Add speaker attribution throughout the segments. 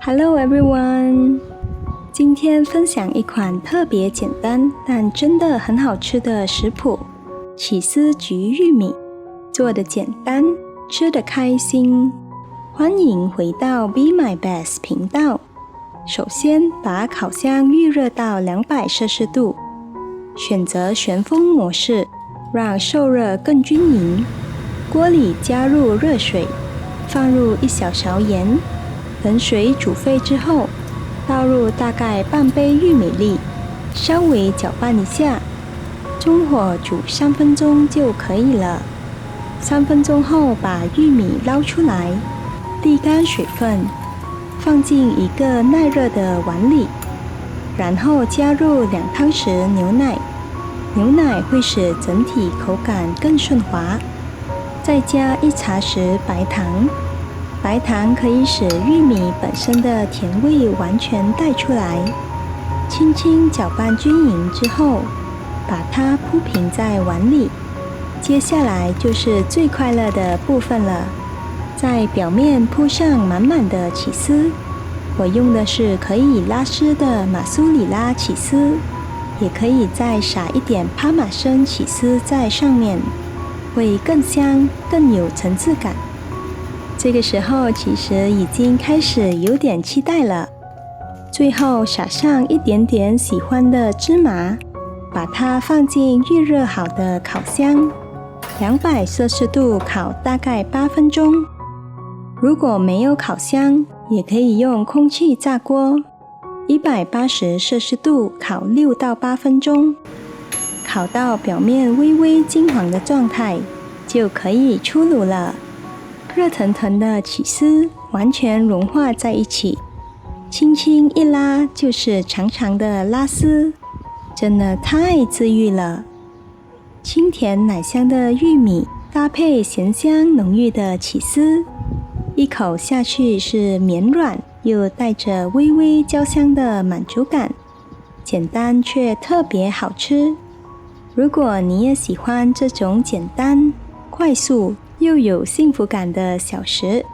Speaker 1: Hello everyone！ 今天分享一款特别简单但真的很好吃的食谱——起司焗玉米，做得简单，吃得开心。欢迎回到 Be My Best 频道。首先把烤箱预热到200摄氏度，选择旋风模式，让受热更均匀。锅里加入热水，放入1小勺盐，等水煮沸之后，倒入大概半杯玉米粒，稍微搅拌一下，中火煮3分钟就可以了。3分钟后把玉米捞出来，沥干水分，放进一个耐热的碗里，然后加入2汤匙牛奶，牛奶会使整体口感更顺滑。再加1茶匙白糖，白糖可以使玉米本身的甜味完全带出来。轻轻搅拌均匀之后，把它铺平在碗里。接下来就是最快乐的部分了，在表面铺上满满的起司。我用的是可以拉丝的马苏里拉起司，也可以再撒一点帕玛森起司在上面，会更香，更有层次感。这个时候其实已经开始有点期待了。最后撒上一点点喜欢的芝麻，把它放进预热好的烤箱，200摄氏度烤大概8分钟。如果没有烤箱，也可以用空气炸锅，180摄氏度烤6到8分钟，烤到表面微微金黄的状态，就可以出炉了。热腾腾的起司完全融化在一起，轻轻一拉就是长长的拉丝，真的太治愈了。清甜奶香的玉米搭配咸香浓郁的起司，一口下去是绵软又带着微微焦香的满足感，简单却特别好吃。如果你也喜欢这种简单、快速又有幸福感的小食，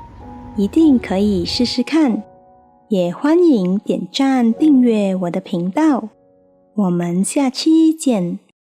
Speaker 1: 一定可以试试看。也欢迎点赞订阅我的频道，我们下期见。